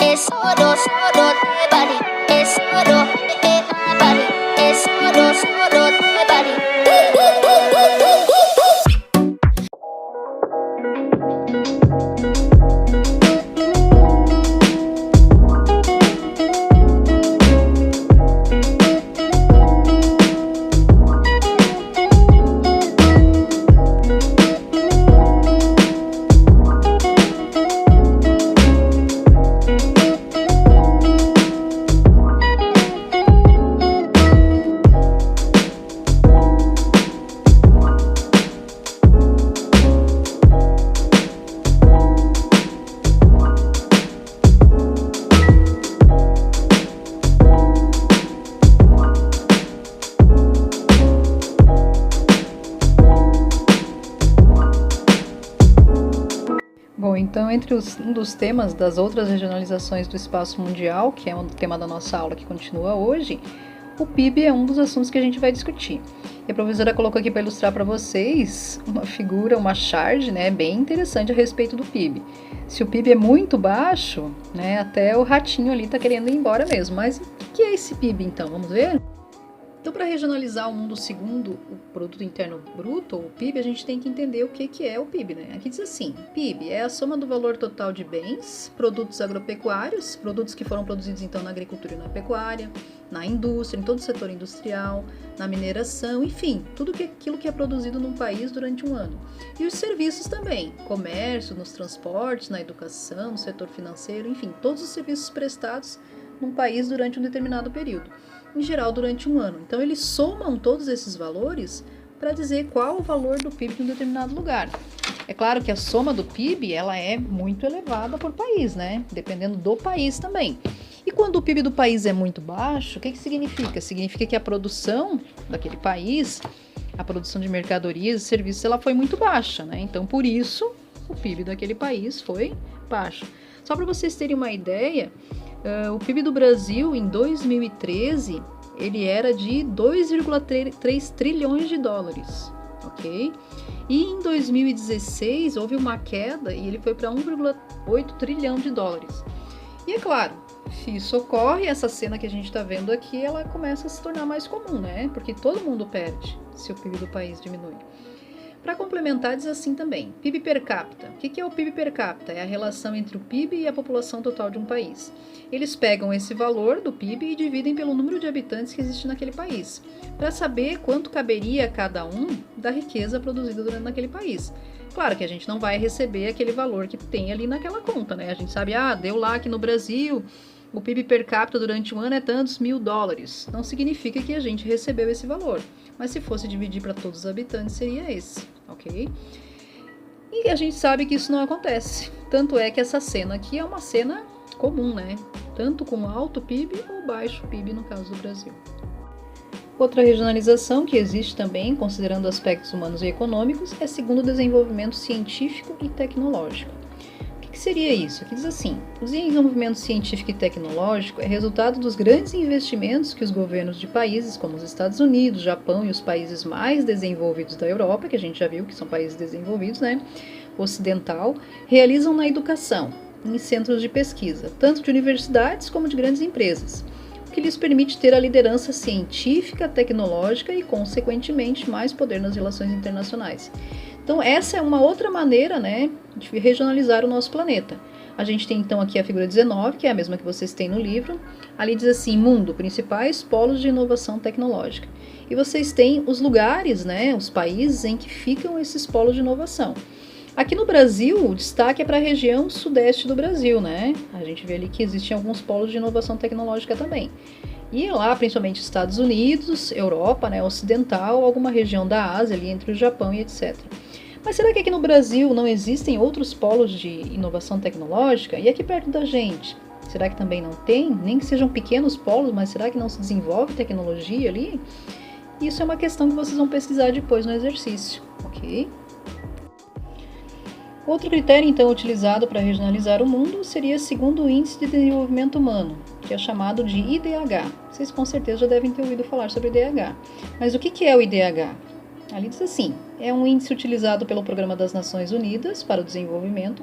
Es solo, solo de Bali. Es solo de Bali. Es solo, solo de Bali. Bom, então entre um dos temas das outras regionalizações do espaço mundial, que é o tema da nossa aula que continua hoje, o PIB é um dos assuntos que a gente vai discutir. E a professora colocou aqui para ilustrar para vocês uma figura, uma chart, né, bem interessante a respeito do PIB. Se o PIB é muito baixo, né, até o ratinho ali está querendo ir embora mesmo. Mas o que é esse PIB então? Vamos ver? Então, para regionalizar o mundo segundo o Produto Interno Bruto, ou o PIB, a gente tem que entender o que é o PIB, né? Aqui diz assim, PIB é a soma do valor total de bens, produtos agropecuários, produtos que foram produzidos então na agricultura e na pecuária, na indústria, em todo o setor industrial, na mineração, enfim, tudo aquilo que é produzido num país durante um ano. E os serviços também, comércio, nos transportes, na educação, no setor financeiro, enfim, todos os serviços prestados num país durante um determinado período. Em geral, durante um ano. Então, eles somam todos esses valores para dizer qual o valor do PIB de um determinado lugar. É claro que a soma do PIB, ela é muito elevada por país, né? Dependendo do país também. E quando o PIB do país é muito baixo, o que significa? Significa que a produção daquele país, a produção de mercadorias e serviços, ela foi muito baixa, né? Então, por isso, o PIB daquele país foi baixo. Só para vocês terem uma ideia, o PIB do Brasil em 2013 ele era de 2,3 trilhões de dólares, ok? E em 2016 houve uma queda e ele foi para 1,8 trilhão de dólares. E é claro, se isso ocorre, essa cena que a gente está vendo aqui, ela começa a se tornar mais comum, né? Porque todo mundo perde se o PIB do país diminui. Para complementar, diz assim também, PIB per capita. O que é o PIB per capita? É a relação entre o PIB e a população total de um país. Eles pegam esse valor do PIB e dividem pelo número de habitantes que existe naquele país, para saber quanto caberia a cada um da riqueza produzida naquele país. Claro que a gente não vai receber aquele valor que tem ali naquela conta, né? A gente sabe, deu lá aqui no Brasil, o PIB per capita durante um ano é tantos mil dólares. Não significa que a gente recebeu esse valor. Mas se fosse dividir para todos os habitantes, seria esse, ok? E a gente sabe que isso não acontece. Tanto é que essa cena aqui é uma cena comum, né? Tanto com alto PIB ou baixo PIB, no caso do Brasil. Outra regionalização que existe também, considerando aspectos humanos e econômicos, é segundo o desenvolvimento científico e tecnológico. O que seria isso? Aqui diz assim, o desenvolvimento científico e tecnológico é resultado dos grandes investimentos que os governos de países como os Estados Unidos, Japão e os países mais desenvolvidos da Europa, que a gente já viu que são países desenvolvidos, né, ocidental, realizam na educação, em centros de pesquisa, tanto de universidades como de grandes empresas, o que lhes permite ter a liderança científica, tecnológica e, consequentemente, mais poder nas relações internacionais. Então, essa é uma outra maneira, né, de regionalizar o nosso planeta. A gente tem, então, aqui a figura 19, que é a mesma que vocês têm no livro. Ali diz assim, mundo, principais polos de inovação tecnológica. E vocês têm os lugares, né, os países em que ficam esses polos de inovação. Aqui no Brasil, o destaque é para a região sudeste do Brasil, né? A gente vê ali que existem alguns polos de inovação tecnológica também. E lá, principalmente Estados Unidos, Europa, né, ocidental, alguma região da Ásia, ali entre o Japão e etc. Mas será que aqui no Brasil não existem outros polos de inovação tecnológica? E aqui perto da gente? Será que também não tem? Nem que sejam pequenos polos, mas será que não se desenvolve tecnologia ali? Isso é uma questão que vocês vão pesquisar depois no exercício, ok? Outro critério, então, utilizado para regionalizar o mundo seria segundo o Índice de Desenvolvimento Humano, que é chamado de IDH. Vocês com certeza já devem ter ouvido falar sobre IDH. Mas o que é o IDH? Ali diz assim, é um índice utilizado pelo Programa das Nações Unidas para o Desenvolvimento,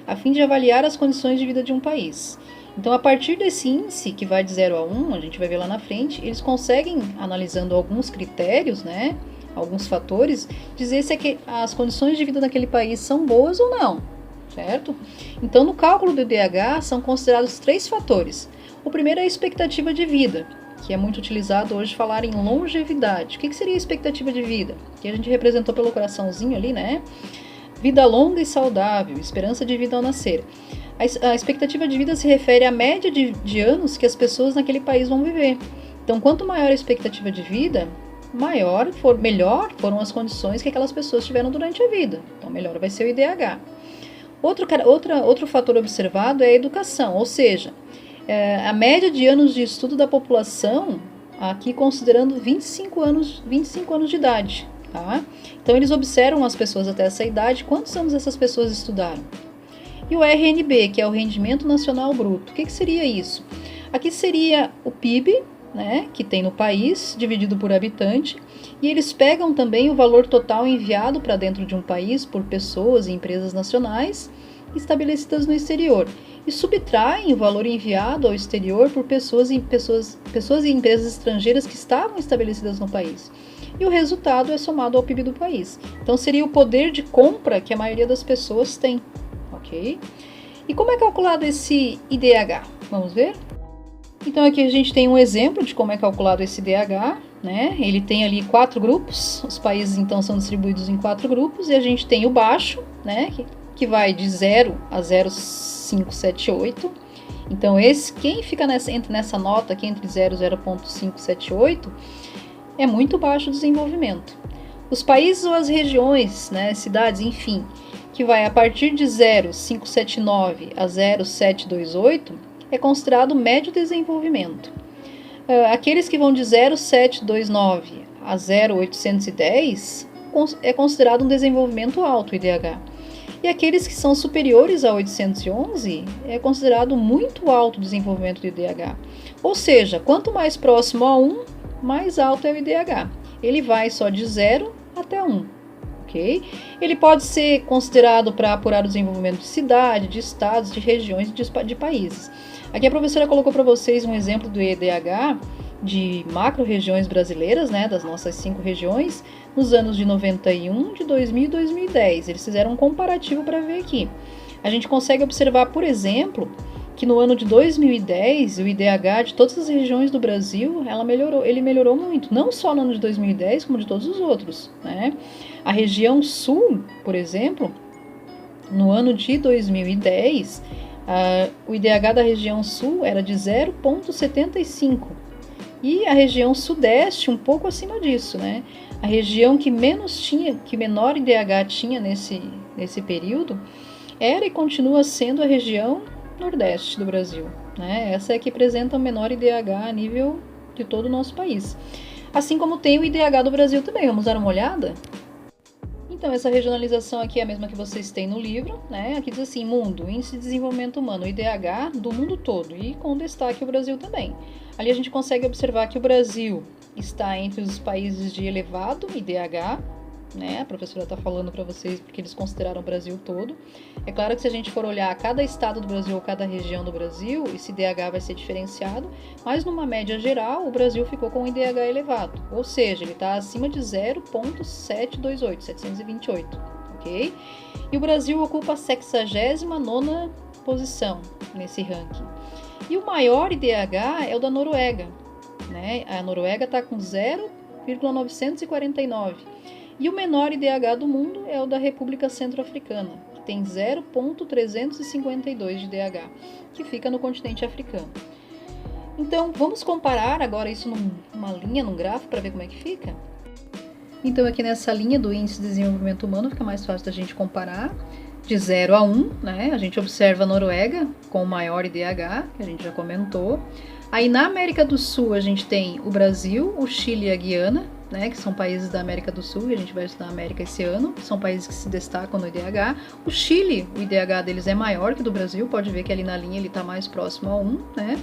a fim de avaliar as condições de vida de um país. Então, a partir desse índice, que vai de 0 a 1, a gente vai ver lá na frente, eles conseguem, analisando alguns critérios, né, alguns fatores, dizer se as condições de vida naquele país são boas ou não, certo? Então, no cálculo do IDH, são considerados 3 fatores. O primeiro é a expectativa de vida, que é muito utilizado hoje falar em longevidade. O que seria a expectativa de vida? Que a gente representou pelo coraçãozinho ali, né? Vida longa e saudável, esperança de vida ao nascer. A expectativa de vida se refere à média de anos que as pessoas naquele país vão viver. Então, quanto maior a expectativa de vida, melhor foram as condições que aquelas pessoas tiveram durante a vida. Então, melhor vai ser o IDH. Outro fator observado é a educação, ou seja, a média de anos de estudo da população, aqui considerando 25 anos de idade. Tá? Então, eles observam as pessoas até essa idade, quantos anos essas pessoas estudaram. E o RNB, que é o Rendimento Nacional Bruto. O que seria isso? Aqui seria o PIB, né, que tem no país, dividido por habitante, e eles pegam também o valor total enviado para dentro de um país por pessoas e empresas nacionais estabelecidas no exterior, e subtraem o valor enviado ao exterior por pessoas e empresas estrangeiras que estavam estabelecidas no país. E o resultado é somado ao PIB do país. Então, seria o poder de compra que a maioria das pessoas tem. Ok? E como é calculado esse IDH? Vamos ver? Então, aqui a gente tem um exemplo de como é calculado esse IDH, né? Ele tem ali 4 grupos, os países então são distribuídos em 4 grupos, e a gente tem o baixo, né? Que vai de 0 a 0,578. Então, quem fica nessa nota aqui, entre 0 e 0,578, é muito baixo o desenvolvimento. Os países ou as regiões, né, cidades, enfim, que vai a partir de 0,579 a 0,728, é considerado médio desenvolvimento. Aqueles que vão de 0,729 a 0,810 é considerado um desenvolvimento alto, IDH. E aqueles que são superiores a 811 é considerado muito alto o desenvolvimento do IDH. Ou seja, quanto mais próximo a 1, mais alto é o IDH. Ele vai só de 0 até 1. Okay? Ele pode ser considerado para apurar o desenvolvimento de cidade, de estados, de regiões e de países. Aqui a professora colocou para vocês um exemplo do IDH de macro-regiões brasileiras, né, das nossas 5 regiões, nos anos de 91, de 2000 e 2010. Eles fizeram um comparativo para ver aqui. A gente consegue observar, por exemplo, que no ano de 2010, o IDH de todas as regiões do Brasil, ele melhorou muito, não só no ano de 2010, como de todos os outros, né? A região sul, por exemplo, no ano de 2010, o IDH da região sul era de 0,75 e a região sudeste um pouco acima disso, né? A região que menor IDH tinha nesse período era e continua sendo a região nordeste do Brasil, né? Essa é que apresenta o menor IDH a nível de todo o nosso país. Assim como tem o IDH do Brasil também. Vamos dar uma olhada? Então, essa regionalização aqui é a mesma que vocês têm no livro, né? Aqui diz assim, mundo, Índice de Desenvolvimento Humano, IDH do mundo todo, e com destaque o Brasil também. Ali a gente consegue observar que o Brasil está entre os países de elevado IDH, né? A professora está falando para vocês porque eles consideraram o Brasil todo. É claro que se a gente for olhar cada estado do Brasil ou cada região do Brasil, esse IDH vai ser diferenciado, mas numa média geral, o Brasil ficou com um IDH elevado, ou seja, ele está acima de 728, ok? E o Brasil ocupa a 69ª posição nesse ranking. E o maior IDH é o da Noruega, né? A Noruega está com 0,949. E o menor IDH do mundo é o da República Centro-Africana, que tem 0,352 de IDH, que fica no continente africano. Então, vamos comparar agora isso numa linha, num gráfico, para ver como é que fica? Então, aqui nessa linha do Índice de Desenvolvimento Humano, fica mais fácil da gente comparar. De 0 a 1, né? A gente observa a Noruega com o maior IDH, que a gente já comentou. Aí, na América do Sul, a gente tem o Brasil, o Chile e a Guiana, né, que são países da América do Sul, e a gente vai estudar a América esse ano, são países que se destacam no IDH. O Chile, o IDH deles é maior que o do Brasil, pode ver que ali na linha ele está mais próximo a 1, né?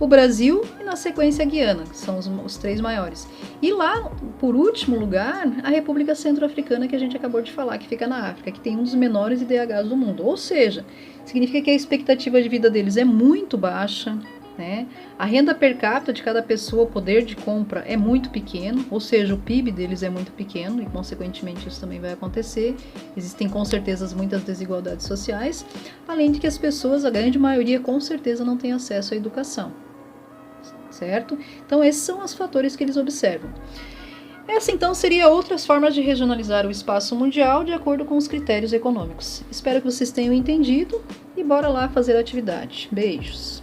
o Brasil e na sequência a Guiana, que são os 3 maiores. E lá, por último lugar, a República Centro-Africana, que a gente acabou de falar, que fica na África, que tem um dos menores IDHs do mundo. Ou seja, significa que a expectativa de vida deles é muito baixa, né? A renda per capita de cada pessoa, o poder de compra é muito pequeno, ou seja, o PIB deles é muito pequeno e, consequentemente, isso também vai acontecer. Existem, com certeza, muitas desigualdades sociais, além de que as pessoas, a grande maioria, com certeza não tem acesso à educação, certo? Então, esses são os fatores que eles observam. Essa, então, seria outras formas de regionalizar o espaço mundial de acordo com os critérios econômicos. Espero que vocês tenham entendido e bora lá fazer a atividade. Beijos!